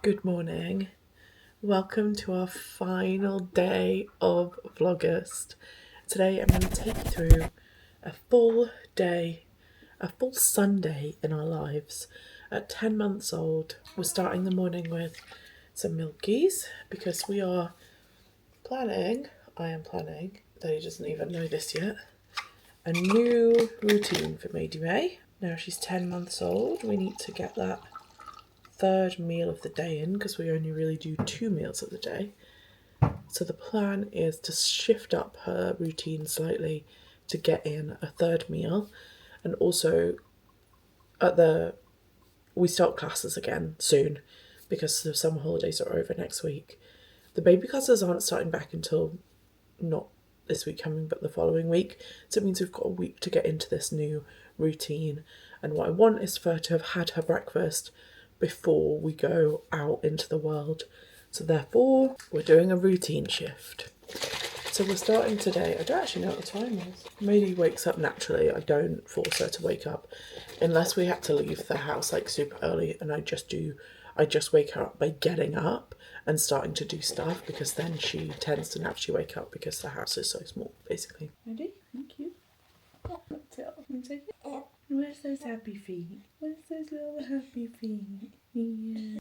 Good morning. Welcome to our final day of Vlogust. Today I'm going to take you through a full day, a full Sunday in our lives. At 10 months old, we're starting the morning with some milkies because we are I am planning, though he doesn't even know this yet, a new routine for Maidie. Now she's 10 months old, we need to get that third meal of the day in because we only really do 2 meals of the day. So the plan is to shift up her routine slightly to get in a third meal, and also we start classes again soon because the summer holidays are over next week. The baby classes aren't starting back until not this week coming but the following week, so it means we've got a week to get into this new routine. And what I want is for her to have had her breakfast before we go out into the world. So therefore, we're doing a routine shift. So we're starting today. I don't actually know what the time is. Maidie wakes up naturally. I don't force her to wake up unless we have to leave the house like super early, and I just wake her up by getting up and starting to do stuff, because then she tends to naturally wake up because the house is so small, basically. Ready? Thank you. Where's those happy feet? Where's those little happy feet? Yeah.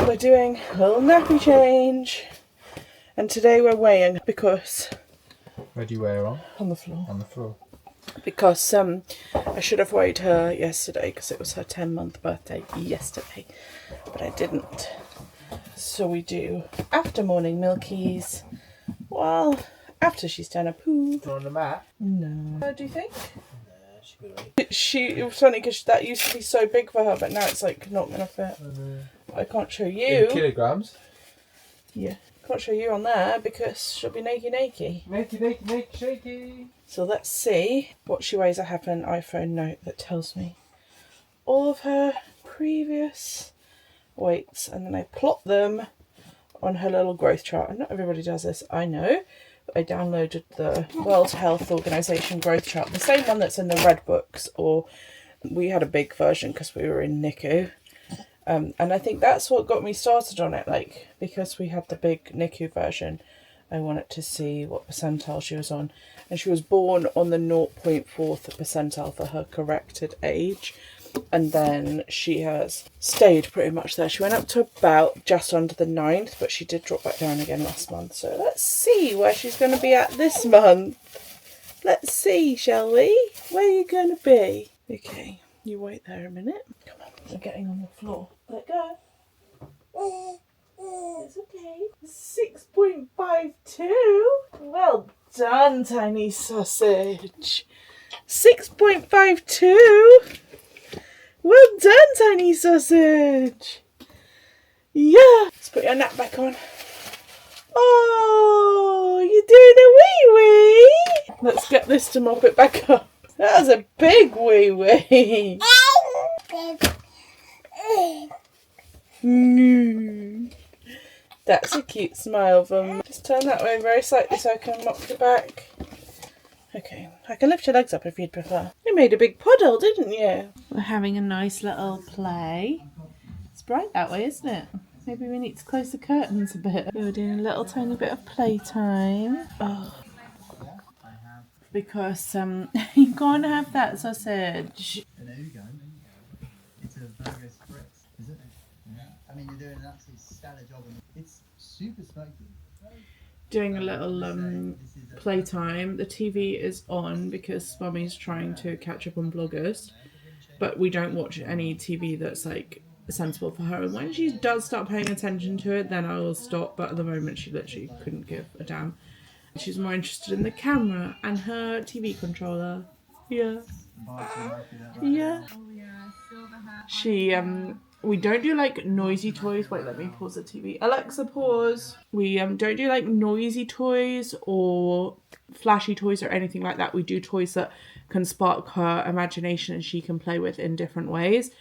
We're doing a little nappy change, and today we're weighing because... Where do you weigh her on? On the floor. On the floor. Because I should have weighed her yesterday because it was her 10-month birthday yesterday, but I didn't. So we do after morning milkies. Well, after she's done a poo. On the mat? No. What do you think? No, It was funny because that used to be so big for her, but now it's like not going to fit. I can't show you. In kilograms? Yeah. Can't show you on there because she'll be naked. Naked, shaky. So let's see what she weighs. I have an iPhone note that tells me all of her previous weights, and then I plot them on her little growth chart. And not everybody does this, I know. I downloaded the World Health Organization growth chart, the same one that's in the red books, or we had a big version because we were in NICU. And I think that's what got me started on it, like, because we had the big NICU version, I wanted to see what percentile she was on. And she was born on the 0.4th percentile for her corrected age. And then she has stayed pretty much there. She went up to about just under the 9th, but she did drop back down again last month. So let's see where she's going to be at this month. Let's see, shall we? Where are you going to be? Okay, you wait there a minute. Come on, we're getting on the floor. Let go. It's okay. 6.52. Well done, tiny sausage. 6.52. Well done, tiny sausage. Yeah. Let's put your nap back on. Oh, you're doing a wee-wee. Let's get this to mop it back up. That was a big wee-wee. That's a cute smile of them. Just turn that way very slightly so I can mop it back. Okay, I can lift your legs up if you'd prefer. You made a big puddle, didn't you? We're having a nice little play. It's bright that way, isn't it? Maybe we need to close the curtains a bit. We're doing a little tiny bit of playtime. Oh. Because you can't have that sausage. There you go. It's a burger spritz, isn't it? Yeah. I mean, you're doing an absolutely stellar job. It's super smoky. Doing a little playtime. The TV is on because Mummy's trying to catch up on Vlogust, but we don't watch any TV that's like sensible for her. And when she does start paying attention to it, then I will stop. But at the moment, she literally couldn't give a damn. She's more interested in the camera and her TV controller. Yeah. Yeah. She we don't do like noisy toys. Wait, let me pause the TV. Alexa, pause. We don't do like noisy toys or flashy toys or anything like that. We do toys that can spark her imagination and she can play with in different ways.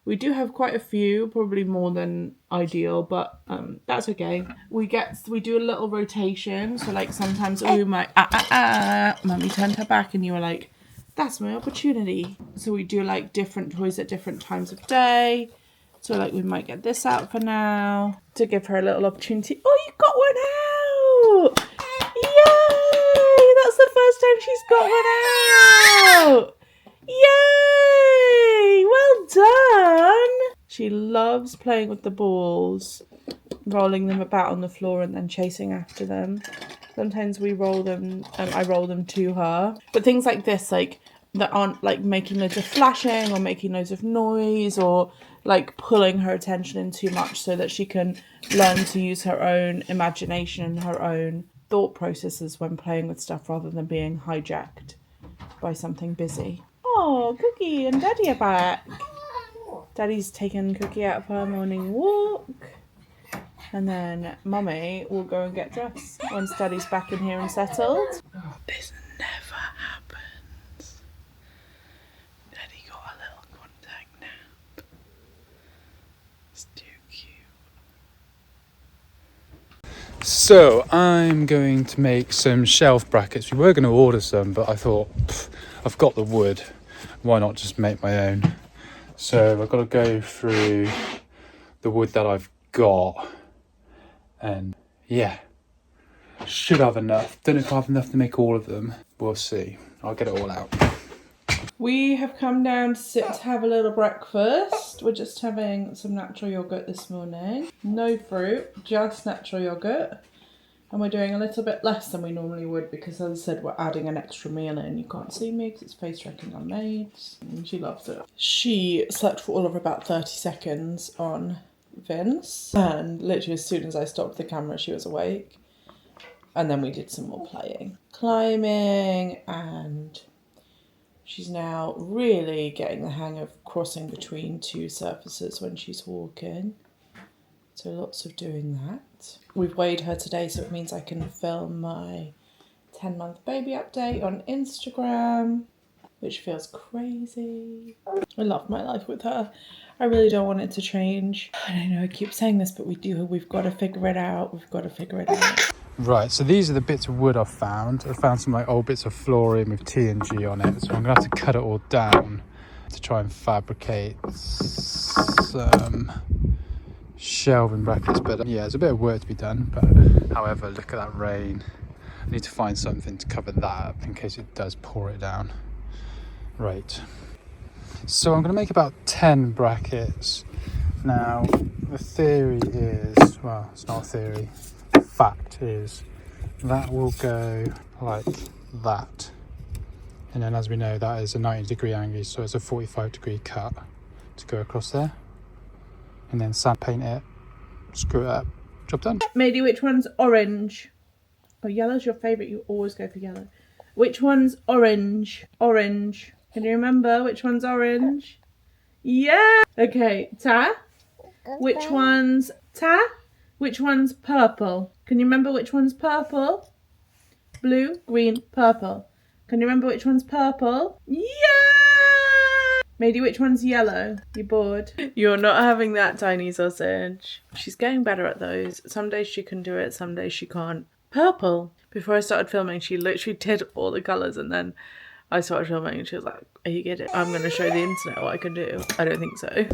We do have quite a few, probably more than ideal, but that's okay. We do a little rotation. So like sometimes we might Mummy turned her back and you were like, That's my opportunity. So we do like different toys at different times of day. So like we might get this out for now to give her a little opportunity. Oh, you got one out! Yay! That's the first time she's got one out! Yay! Well done! She loves playing with the balls, rolling them about on the floor and then chasing after them. Sometimes we roll them, I roll them to her. But things like this, like, that aren't like making loads of flashing or making loads of noise or like pulling her attention in too much, so that she can learn to use her own imagination and her own thought processes when playing with stuff, rather than being hijacked by something busy. Oh, Cookie and Daddy are back. Daddy's taken Cookie out for her morning walk. And then Mummy will go and get dressed once Daddy's back in here and settled. Oh, this never happens. Daddy got a little contact nap. It's too cute. So I'm going to make some shelf brackets. We were going to order some, but I thought, I've got the wood. Why not just make my own? So I've got to go through the wood that I've got. And yeah, should have enough. Don't know if I have enough to make all of them. We'll see. I'll get it all out. We have come down to sit to have a little breakfast. We're just having some natural yogurt this morning. No fruit, just natural yogurt. And we're doing a little bit less than we normally would because, as I said, we're adding an extra meal in. You can't see me because it's face tracking on Maid's. And she loves it. She slept for all of about 30 seconds on Vince, and literally as soon as I stopped the camera she was awake, and then we did some more playing, climbing, and she's now really getting the hang of crossing between two surfaces when she's walking, so lots of doing that. We've weighed her today, so it means I can film my 10-month baby update on Instagram, which feels crazy. I love my life with her. I really don't want it to change. I know I keep saying this, but we've got to figure it out. We've got to figure it out. Right, so these are the bits of wood I've found. I found some like old bits of flooring with TNG on it, so I'm gonna have to cut it all down to try and fabricate some shelving brackets. But yeah, there's a bit of work to be done. But however, look at that rain. I need to find something to cover that up in case it does pour it down. Right. So I'm going to make about 10 brackets. Now, the theory is, well, it's not a theory, the fact is that will go like that. And then as we know, that is a 90-degree angle, so it's a 45-degree cut to go across there. And then sand paint it, screw it up, job done. Maidie, which one's orange? Oh, yellow's your favourite, you always go for yellow. Which one's orange? Orange. Can you remember which one's orange? Yeah! Okay, Ta? Which one's Ta? Which one's purple? Can you remember which one's purple? Blue, green, purple. Can you remember which one's purple? Yeah! Maidie, which one's yellow? You bored? You're not having that tiny sausage. She's getting better at those. Some days she can do it, some days she can't. Purple. Before I started filming, she literally did all the colours, and then I started filming and she was like, are you kidding? I'm going to show the internet what I can do. I don't think so.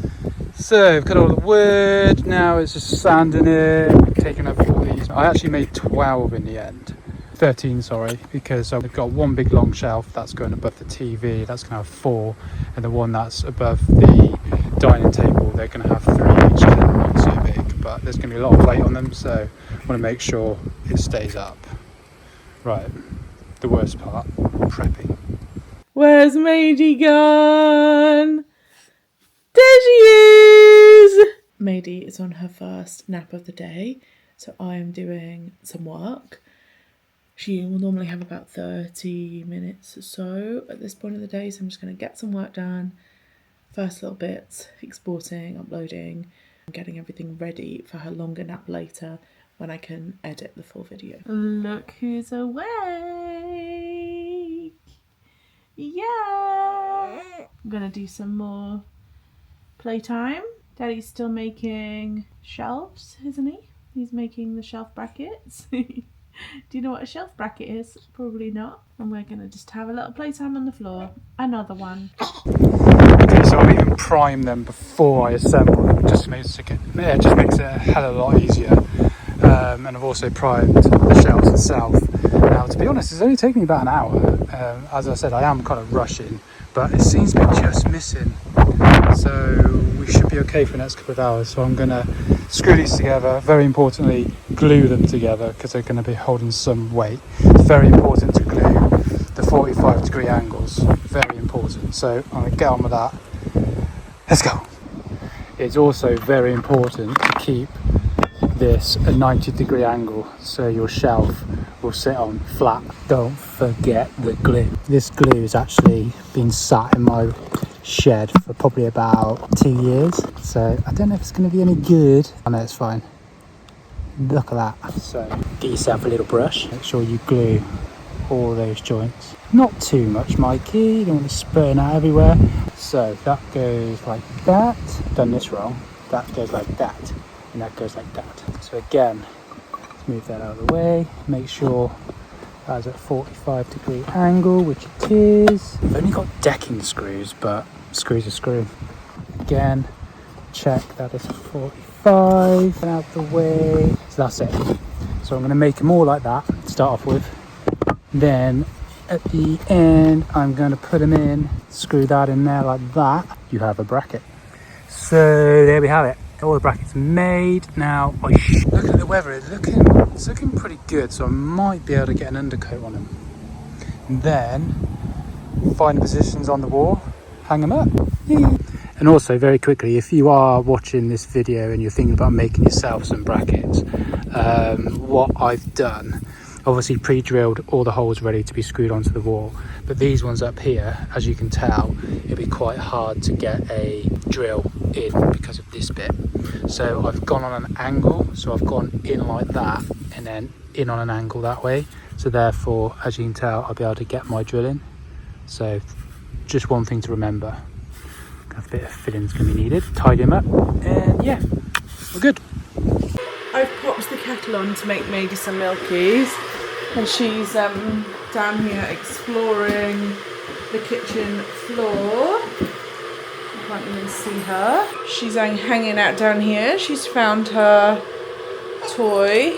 So I've got all the wood, now it's just sanding it, taking up all these. I actually made 12 in the end. 13, sorry, because I've got one big long shelf that's going above the TV, that's going to have 4, and the one that's above the dining table, they're going to have 3 each, because they're not so big, but there's going to be a lot of weight on them, so I want to make sure it stays up. Right, the worst part, prepping. Where's Maidie gone? There she is! Maidie is on her first nap of the day, so I am doing some work. She will normally have about 30 minutes or so at this point of the day, so I'm just going to get some work done. First little bits, exporting, uploading, and getting everything ready for her longer nap later when I can edit the full video. Look who's awake! Yeah! I'm going to do some more playtime. Daddy's still making shelves, isn't he? He's making the shelf brackets. Do you know what a shelf bracket is? Probably not. And we're going to just have a little playtime on the floor. Another one. Okay, so I'll even prime them before I assemble them. Just makes it a hell of a lot easier. And I've also primed the shelves itself. Now, to be honest, it's only taken me about an hour. As I said, I am kind of rushing, but it seems to be just missing. So we should be okay for the next couple of hours. So I'm going to screw these together. Very importantly, glue them together because they're going to be holding some weight. It's very important to glue the 45-degree angles. Very important. So I'm going to get on with that. Let's go. It's also very important to keep this a 90-degree angle so your shelf will sit on flat. Don't forget the glue. This glue has actually been sat in my shed for probably about 2 years, so I don't know if it's going to be any good. I know it's fine. Look at that. So get yourself a little brush, make sure you glue all those joints. Not too much, Mikey, you don't want to spurting out everywhere. So that goes like that. Done this wrong. That goes like that, and that goes like that. So again, let's move that out of the way. Make sure that's at 45-degree angle, which it is. I've only got decking screws, but screws are screw. Again, check that it's 45 out the way. So that's it. So I'm going to make them all like that to start off with. Then at the end, I'm going to put them in, screw that in there like that. You have a bracket. So there we have it. All the brackets made. Now, looking at the weather, it's looking pretty good. So I might be able to get an undercoat on them. And then find the positions on the wall, hang them up. And also, very quickly, if you are watching this video and you're thinking about making yourself some brackets, what I've done, obviously pre-drilled all the holes ready to be screwed onto the wall, but these ones up here, as you can tell, it'll be quite hard to get a drill in because of this bit. So I've gone on an angle, so I've gone in like that and then in on an angle that way. So therefore, as you can tell, I'll be able to get my drill in. So just one thing to remember, a bit of filling's going to be needed. Tidy them up, and yeah, we're good. I've popped the kettle on to make Maidie some milkies, and she's down here exploring the kitchen floor. I can't even see her. She's hanging out down here. She's found her toy.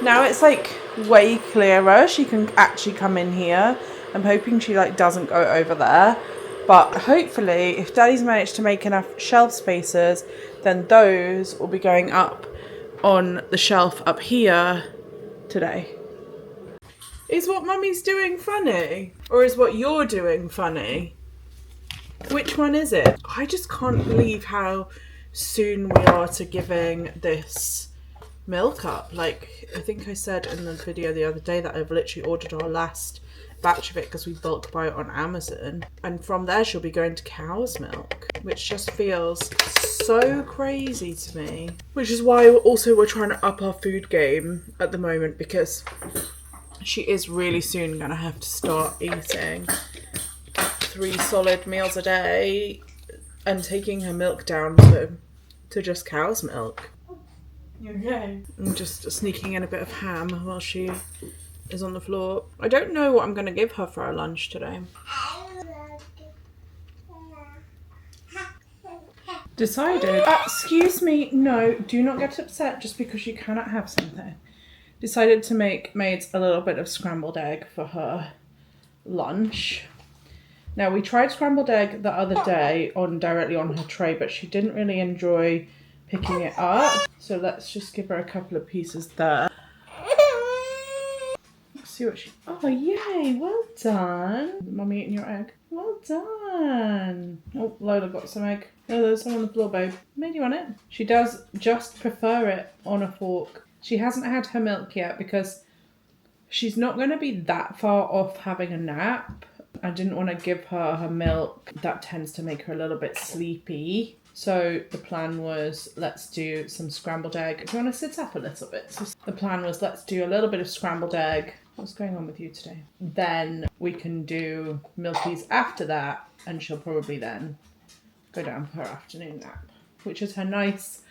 Now it's like way clearer. She can actually come in here. I'm hoping she doesn't go over there. But hopefully, if Daddy's managed to make enough shelf spaces, then those will be going up on the shelf up here today. Is what Mummy's doing funny? Or is what you're doing funny? Which one is it? I just can't believe how soon we are to giving this milk up. Like, I think I said in the video the other day that I've literally ordered our last batch of it because we bulk buy it on Amazon, and from there she'll be going to cow's milk, which just feels so crazy to me. Which is why we're trying to up our food game at the moment, because she is really soon gonna have to start eating 3 solid meals a day and taking her milk down to just cow's milk. You okay? I'm just sneaking in a bit of ham while she is on the floor. I don't know what I'm going to give her for our lunch today. Decided. Excuse me. No, do not get upset just because you cannot have something. Decided to make Maids a little bit of scrambled egg for her lunch. Now, we tried scrambled egg the other day directly on her tray, but she didn't really enjoy picking it up. So let's just give her a couple of pieces there. See what she... Oh, yay! Well done. Mummy eating your egg. Well done. Oh, Lola got some egg. Oh, there's some on the floor, babe. Made you want it? She does just prefer it on a fork. She hasn't had her milk yet because she's not going to be that far off having a nap. I didn't want to give her milk. That tends to make her a little bit sleepy. So the plan was, let's do some scrambled egg. Do you want to sit up a little bit? So the plan was, let's do a little bit of scrambled egg. What's going on with you today? Then we can do milkies after that, and she'll probably then go down for her afternoon nap, which is her nice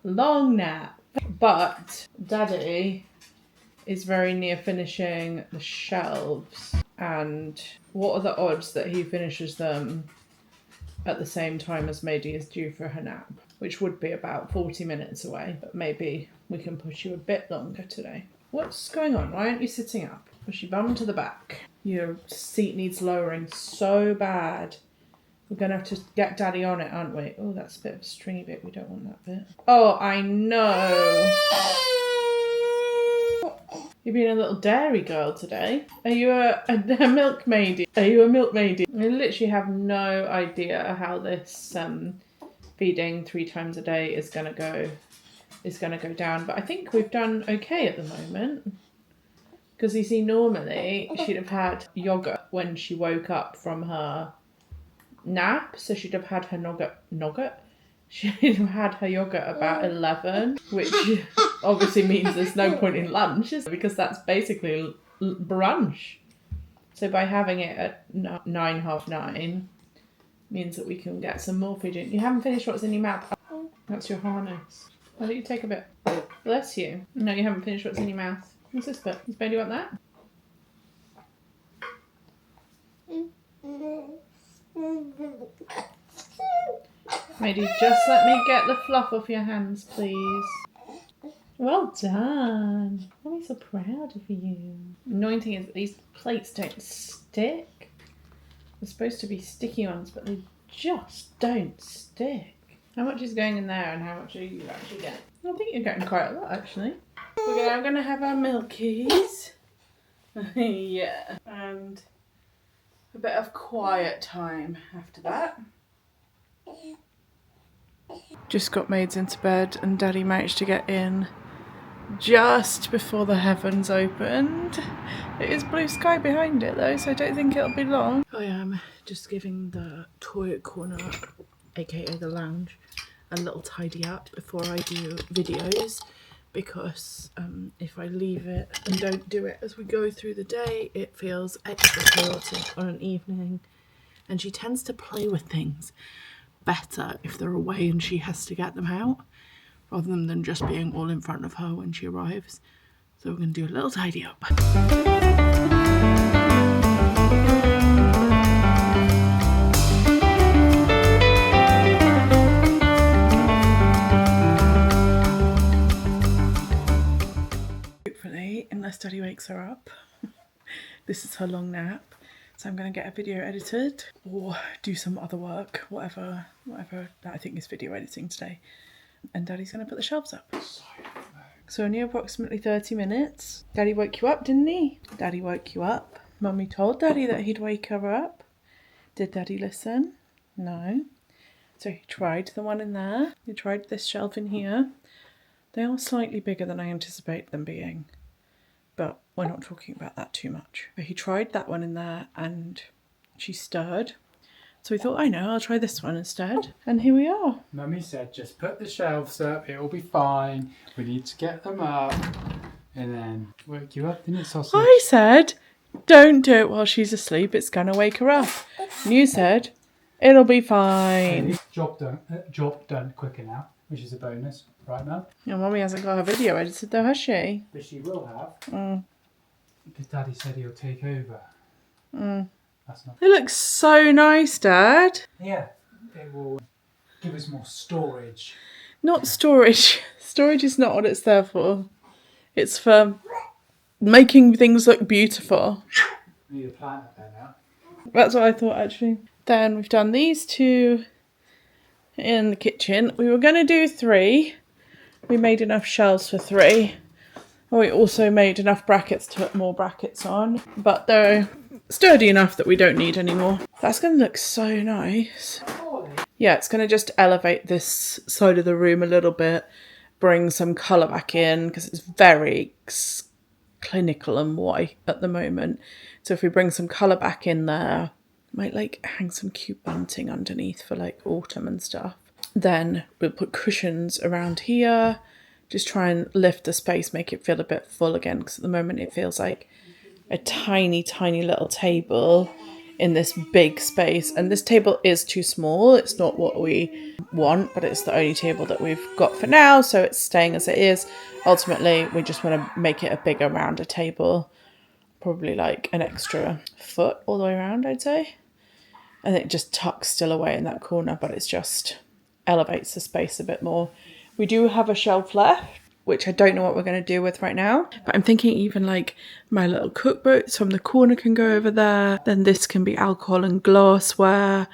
long nap. But Daddy is very near finishing the shelves. And what are the odds that he finishes them at the same time as Maidie is due for her nap, which would be about 40 minutes away, but maybe we can push you a bit longer today. What's going on? Why aren't you sitting up? Push your bum to the back. Your seat needs lowering so bad. We're going to have to get Daddy on it, aren't we? Oh, that's a bit of a stringy bit. We don't want that bit. Oh, I know. You're being a little dairy girl today. Are you a milk maidie? Are you a milk maidie? I literally have no idea how this feeding 3 times a day is gonna go down. But I think we've done okay at the moment. Because you see, normally she'd have had yogurt when she woke up from her nap, so she'd have had her nugget. She'd have had her yogurt about 11, which obviously means there's no point in lunch, because that's basically brunch. So by having it at 9, half 9, means that we can get some more feeding. You haven't finished what's in your mouth. That's your harness. Why don't you take a bit? Bless you. No, you haven't finished what's in your mouth. What's this bit? Does Maidie want that? Maidie, just let me get the fluff off your hands, please. Well done. I'm so proud of you. Annoying thing is that these plates don't stick. They're supposed to be sticky ones, but they just don't stick. How much is going in there and how much are you actually getting? I think you're getting quite a lot, actually. We're now going to have our milkies. Yeah. And a bit of quiet time after that. Just got Maids into bed and Daddy managed to get in just before the heavens opened. It is blue sky behind it though, so I don't think it'll be long. I am just giving the toilet corner, aka the lounge, a little tidy up before I do videos, because if I leave it and don't do it as we go through the day, it feels extra chaotic on an evening, and she tends to play with things better if they're away and she has to get them out, rather than just being all in front of her when she arrives. So we're going to do a little tidy up. Hopefully, unless Daddy wakes her up, this is her long nap. So I'm going to get a video edited or do some other work, whatever that I think is video editing today. And Daddy's going to put the shelves up. So only approximately 30 minutes. Daddy woke you up, didn't he? Daddy woke you up. Mummy told Daddy that he'd wake her up. Did Daddy listen? No. So he tried the one in there. He tried this shelf in here. They are slightly bigger than I anticipate them being, but we're not talking about that too much. But he tried that one in there and she stirred. So we thought, I know, I'll try this one instead. And here we are. Mummy said, just put the shelves up, it'll be fine. We need to get them up. And then wake you up, didn't it, Sausage? I said, don't do it while she's asleep, it's going to wake her up. And you said, it'll be fine. Hey, job done quicker now, which is a bonus. Right, Mum? Your Mummy hasn't got her video edited though, has she? But she will have. Because Daddy said he'll take over. That's not... It looks so nice, Dad. Yeah, it will give us more storage. Not storage. Storage is not what it's there for. It's for making things look beautiful. We need a plant up there now. That's what I thought, actually. Then we've done these two in the kitchen. We were going to do 3. We made enough shelves for 3. And we also made enough brackets to put more brackets on. But they're sturdy enough that we don't need any more. That's going to look so nice. Yeah, it's going to just elevate this side of the room a little bit. Bring some colour back in, because it's very clinical and white at the moment. So if we bring some colour back in there, might like hang some cute bunting underneath for like autumn and stuff. Then we'll put cushions around here. Just try and lift the space, make it feel a bit full again, because at the moment it feels like a tiny, tiny little table in this big space, and this table is too small. It's not what we want, but it's the only table that we've got for now, so it's staying as it is. Ultimately, we just want to make it a bigger, rounder table, probably like an extra foot all the way around, I'd say. And it just tucks still away in that corner, but it's just elevates the space a bit more. We do have a shelf left, which I don't know what we're going to do with right now, but I'm thinking even like my little cookbooks from the corner can go over there. Then this can be alcohol and glassware,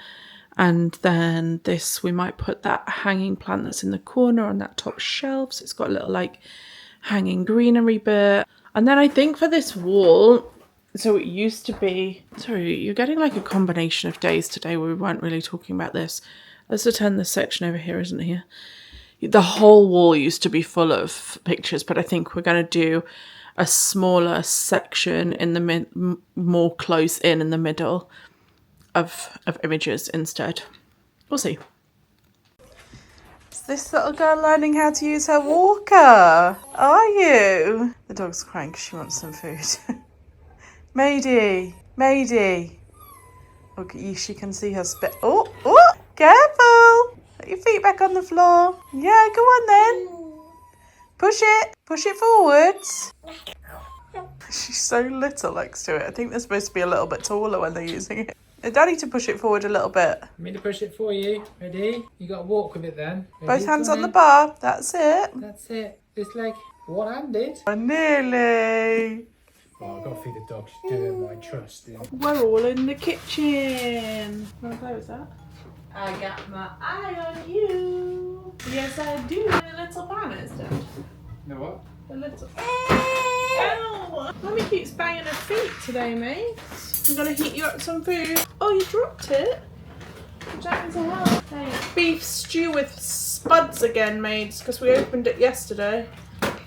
and then this, we might put that hanging plant that's in the corner on that top shelf, so it's got a little like hanging greenery bit. And then I think for this wall, so it used to be, sorry, you're getting like a combination of days today where we weren't really talking about this. Let's attend this section over here, isn't here? The whole wall used to be full of pictures, but I think we're going to do a smaller section in the more close in the middle of images instead. We'll see. Is this little girl learning how to use her walker? Are you? The dog's crying because she wants some food. Maidie, Maidie. Okay, she can see her spit. Oh, oh, careful. Put your feet back on the floor. Yeah, go on then. Push it forwards. She's so little next to it. I think they're supposed to be a little bit taller when they're using it. Daddy to push it forward a little bit. Me to push it for you. Ready? You got to walk with it then. Ready? Both hands on the bar. That's it. That's it. This leg one-handed. Nearly. Oh, I've got to feed the dog. She's doing my trust. We're all in the kitchen. What was that? I got my eye on you. Yes, I do. The little banners, Dad. You know what? The little. Ow! Mummy keeps banging her feet today, mate. I'm gonna heat you up some food. Oh, you dropped it. Jack to help. Hey. Beef stew with spuds again, mates, because we opened it yesterday.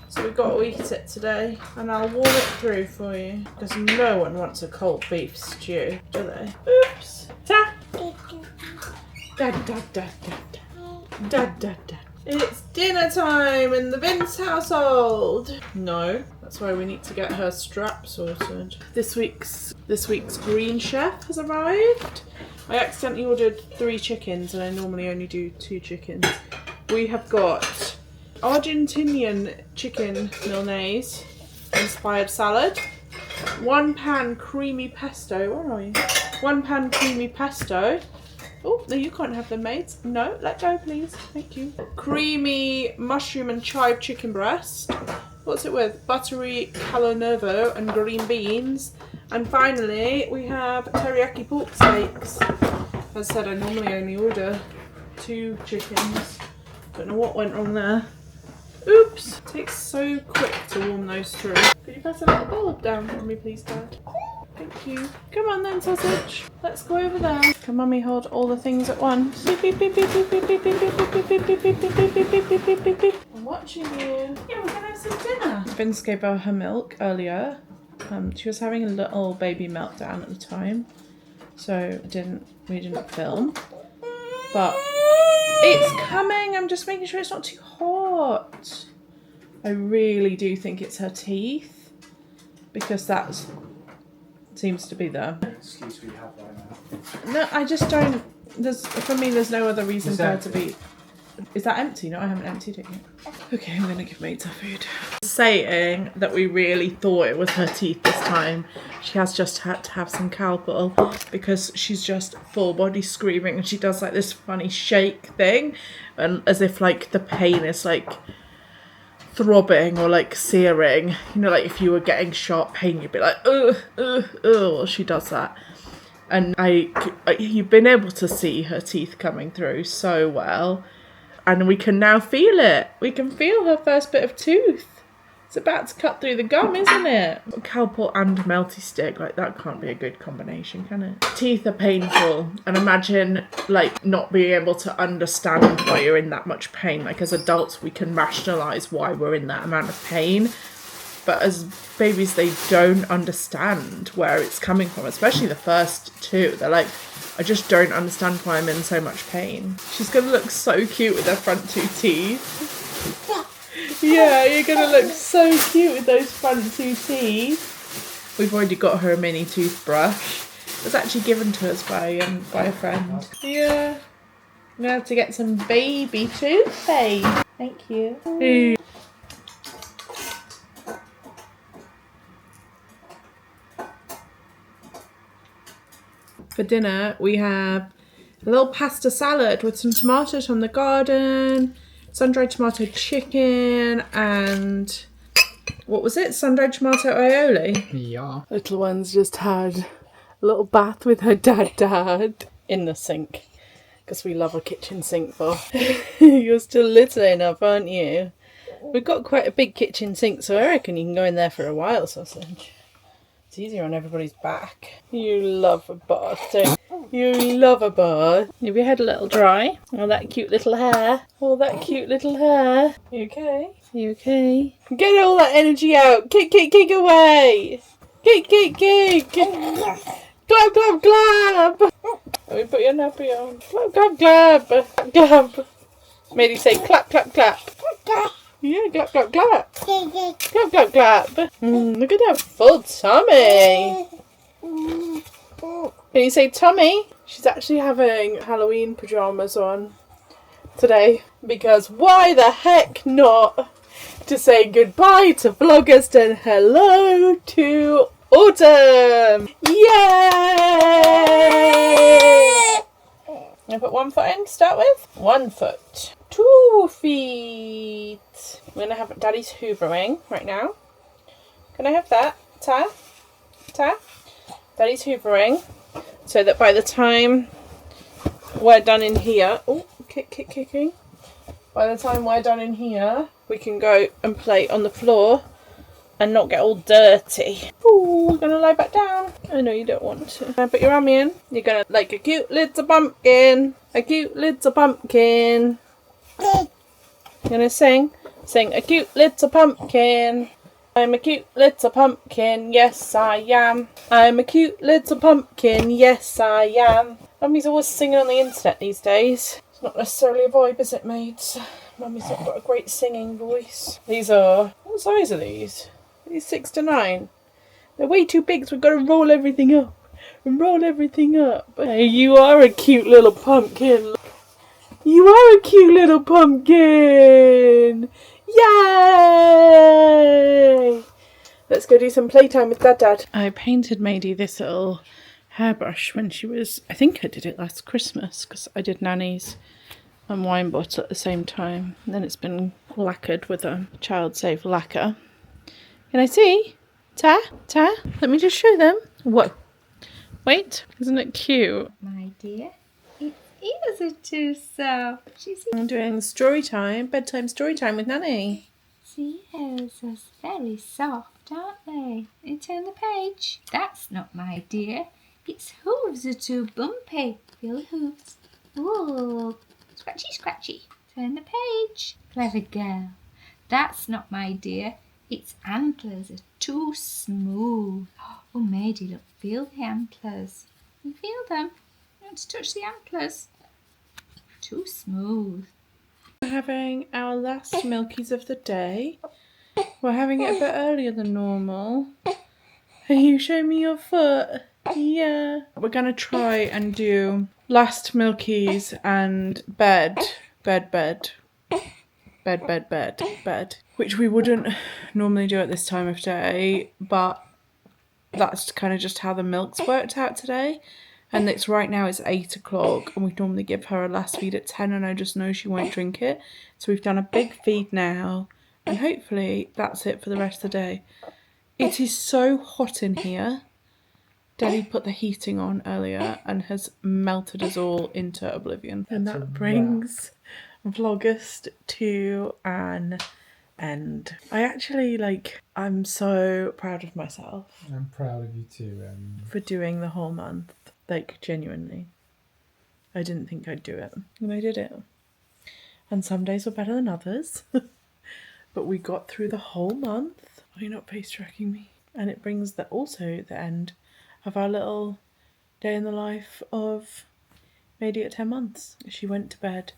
So we've got to eat it today, and I'll warm it through for you, because no one wants a cold beef stew, do they? Oops. Ta. Dad, dad, dad, dad. Dad, dad, dad. It's dinner time in the Vince household. No, that's why we need to get her strap sorted. This week's Green Chef has arrived. I accidentally ordered 3 chickens, and I normally only do 2 chickens. We have got Argentinian chicken milnaise inspired salad, 1 pan creamy pesto. Where are you? 1 pan creamy pesto. Oh, no, you can't have them, mates. No, let go, please. Thank you. Creamy mushroom and chive chicken breast. What's it with? Buttery calanervo and green beans. And finally, we have teriyaki pork steaks. As I said, I normally only order 2 chickens. Don't know what went wrong there. Oops. It takes so quick to warm those through. Could you pass a little bowl down for me, please, Dad? Thank you. Come on then, sausage. Let's go over there. Can Mummy hold all the things at once? Beep, beep, beep, beep, beep, beep, beep, beep, beep, beep, beep, beep, beep, beep, beep, beep, beep, beep, beep, beep. I'm watching you. Yeah, we're gonna have some dinner. Vince gave her her milk earlier. She was having a little baby meltdown at the time, so we didn't film. But it's coming. I'm just making sure it's not too hot. I really do think it's her teeth, because that's seems to be the Excuse we have right now. No, I just don't. For me, there's no other reason for her to be. Is that empty? No, I haven't emptied it yet. Okay, I'm gonna give Maidie her food. Saying that we really thought it was her teeth this time. She has just had to have some Calpol because she's just full body screaming, and she does like this funny shake thing, and as if like the pain is like throbbing or like searing. You know, like if you were getting sharp pain, you'd be like, ugh, ugh, ugh. Well, she does that. And you've been able to see her teeth coming through so well. And we can now feel it. We can feel her first bit of tooth. It's about to cut through the gum, isn't it? Calpol and melty stick, like that can't be a good combination, can it? Teeth are painful, and imagine like not being able to understand why you're in that much pain. Like as adults, we can rationalise why we're in that amount of pain. But as babies, they don't understand where it's coming from, especially the first 2. They're like, I just don't understand why I'm in so much pain. She's going to look so cute with her front 2 teeth. Yeah, you're going to look so cute with those front 2 teeth. We've already got her a mini toothbrush. It was actually given to us by a friend. Yeah. I'm gonna have to get some baby toothpaste. Thank you. For dinner, we have a little pasta salad with some tomatoes from the garden, sun-dried tomato chicken, and what was it? Sun-dried tomato aioli. Yeah. Little one's just had a little bath with her dad in the sink, because we love a kitchen sink, Bob. You're still little enough, aren't you? We've got quite a big kitchen sink, so I reckon you can go in there for a while, sausage. It's easier on everybody's back. You love a bath, don't you? You love a bath. Have your head a little dry? Oh, that cute little hair. Oh, that cute little hair. You okay? You okay? Get all that energy out. Kick away. Kick. Glab, glab, glab. Let me put your nappy on. Glab, glab, glab. Maidie say clap, clap, clap. Yeah, clap, clap, clap. Clap, clap, clap. Look at that full tummy. Can you say tummy? She's actually having Halloween pyjamas on today, because why the heck not, to say goodbye to Vlogust and hello to autumn. Yay! I put 1 foot in to start with. 1 foot. 2 feet. We're gonna have Daddy's hoovering right now. Can I have that? Ta? Daddy's hoovering, so that by the time we're done in here, oh, kicking. By the time we're done in here, we can go and play on the floor and not get all dirty. Ooh, we're gonna lie back down. I know you don't want to. Put your arm in. You're gonna like a cute little pumpkin. A cute little pumpkin. You're gonna sing a cute little pumpkin. I'm a cute little pumpkin, yes I am. I'm a cute little pumpkin, yes I am. Mummy's always singing on the internet these days. It's not necessarily a vibe, is it, mates? Mummy's not got a great singing voice. These are, what size are these? These 6 to 9. They're way too big, so we've got to roll everything up. Hey, you are a cute little pumpkin. You are a cute little pumpkin! Yay! Let's go do some playtime with Dad. I painted Maidie this little hairbrush when she was, I think I did it last Christmas, because I did Nanny's and wine bottle at the same time. And then it's been lacquered with a child safe lacquer. Can I see? Ta? Let me just show them. Whoa. Wait, isn't it cute? My dear. It isn't too soft. I'm doing bedtime story time with Nanny. See, hers are very soft, aren't they? You turn the page. That's not my dear. Its hooves are too bumpy. Feel the hooves. Ooh, scratchy. Turn the page. Clever girl. That's not my dear. Its antlers are too smooth. Oh, Maidie, look, feel the antlers. You feel them? You want to touch the antlers? Too smooth. We're having our last milkies of the day. We're having it a bit earlier than normal. Can you show me your foot? Yeah. We're going to try and do last milkies and bed. Which we wouldn't normally do at this time of day, but that's kind of just how the milk's worked out today. And it's right now it's 8 o'clock and we normally give her a last feed at 10 and I just know she won't drink it. So we've done a big feed now and hopefully that's it for the rest of the day. It is so hot in here. Daddy put the heating on earlier and has melted us all into oblivion. And that brings Vlogust to an end. I'm so proud of myself. I'm proud of you too. For doing the whole month. Genuinely. I didn't think I'd do it. And I did it. And some days were better than others. But we got through the whole month. Are you not pace tracking me? And it brings also the end of our little day in the life of Maidie at 10 months. She went to bed.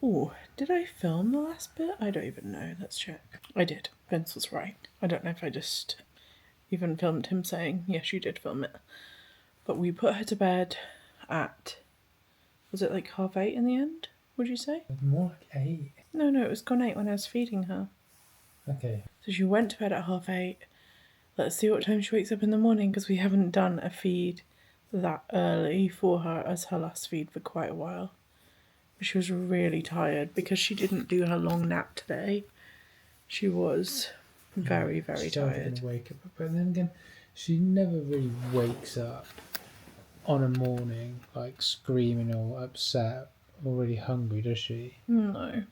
Oh, did I film the last bit? I don't even know. Let's check. I did. Vince was right. I don't know if I just even filmed him saying, yes, you did film it. But we put her to bed at, was it like 8:30 in the end, would you say? More like 8. No, it was gone 8 when I was feeding her. Okay. So she went to bed at 8:30. Let's see what time she wakes up in the morning, because we haven't done a feed that early for her as her last feed for quite a while. But she was really tired because she didn't do her long nap today. She was very, very She's tired. Gonna wake up, but then again, she never really wakes up on a morning like screaming or upset or really hungry, does she? No.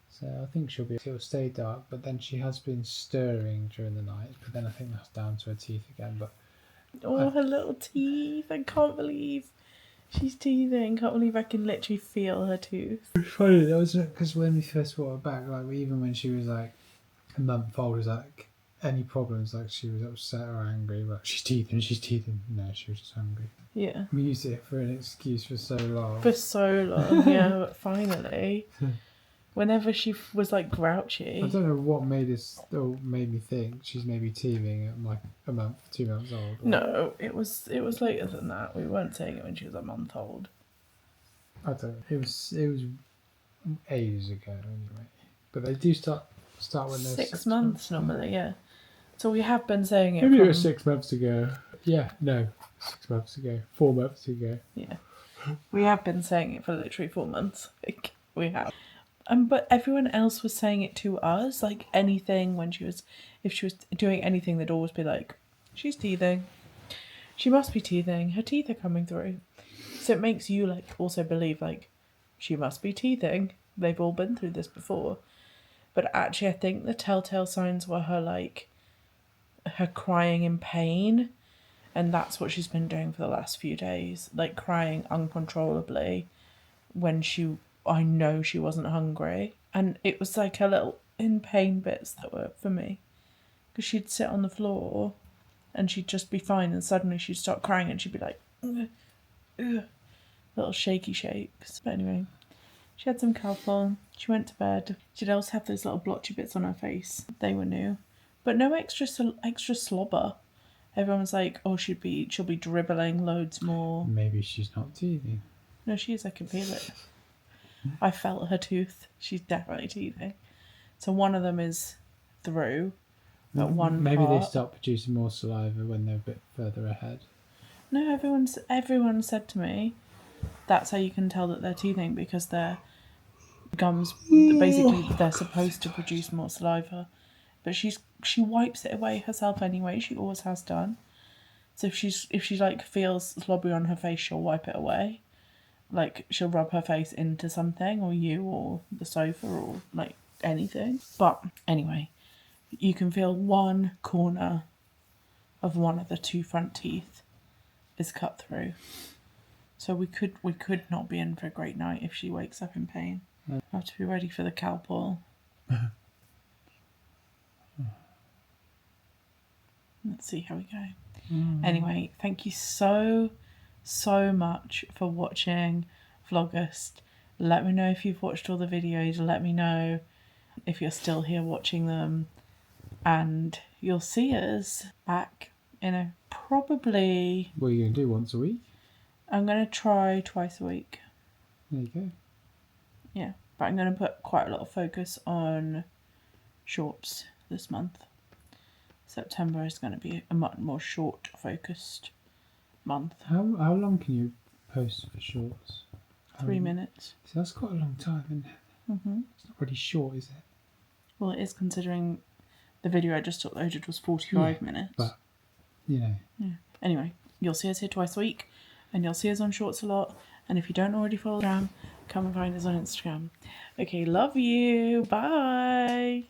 So I think she'll stay dark, but then she has been stirring during the night. But then I think that's down to her teeth again. But Oh, her little teeth. I can't believe she's teething. Can't believe I can literally feel her tooth. it's funny, that was because when we first brought her back, like even when she was like a month old, was like any problems, like she was upset or angry, but she's teething. No, she was just hungry. Yeah. We used it for an excuse for so long. For so long, yeah, but finally. Whenever she was like grouchy. I don't know what made me think she's maybe teething at like a month, 2 months old. No, it was later than that. We weren't saying it when she was a month old. I don't know. It was ages ago anyway. But they do start when they're 6 months normally, yeah. So we have been saying it. Maybe it was 6 months ago. Yeah, no, 6 months ago, 4 months ago. Yeah, we have been saying it for literally 4 months. Like, we have. But everyone else was saying it to us. Like anything if she was doing anything, they'd always be like, "She's teething. She must be teething. Her teeth are coming through." So it makes you like also believe like she must be teething. They've all been through this before. But actually, I think the telltale signs were her crying in pain, and that's what she's been doing for the last few days, like crying uncontrollably when I know she wasn't hungry. And it was like her little in pain bits that were for me, because she'd sit on the floor and she'd just be fine, and suddenly she'd start crying and she'd be like, ugh, ugh, little shaky shakes. But anyway, she had some Calpol, she went to bed. She'd also have those little blotchy bits on her face. They were new, but no extra slobber. Everyone was like, "Oh, she'll be dribbling loads more." Maybe she's not teething. No, she is. I can feel it. I felt her tooth. She's definitely teething. So one of them is through. But maybe part, they start producing more saliva when they're a bit further ahead. No, everyone said to me that's how you can tell that they're teething, because their gums, basically they're supposed to produce more saliva. But she wipes it away herself anyway. She always has done. So if she like feels slobbery on her face, she'll wipe it away. Like she'll rub her face into something, or you, or the sofa, or like anything. But anyway, you can feel one corner of one of the 2 front teeth is cut through. So we could not be in for a great night if she wakes up in pain. I have to be ready for the Calpol. Let's see how we go. Anyway, thank you so much for watching Vlogust. Let me know if you've watched all the videos. Let me know if you're still here watching them. And you'll see us back in probably... What are you going to do, once a week? I'm going to try twice a week. There you go. Yeah, but I'm going to put quite a lot of focus on shorts this month. September is going to be a much more short focused month. How long can you post for shorts? 3 minutes. So that's quite a long time, isn't it? Mm-hmm. It's not really short, is it? Well, it is, considering the video I just uploaded was 45 minutes. But, you know. Yeah. Anyway, you'll see us here twice a week, and you'll see us on shorts a lot. And if you don't already follow Instagram, come and find us on Instagram. Okay, love you. Bye.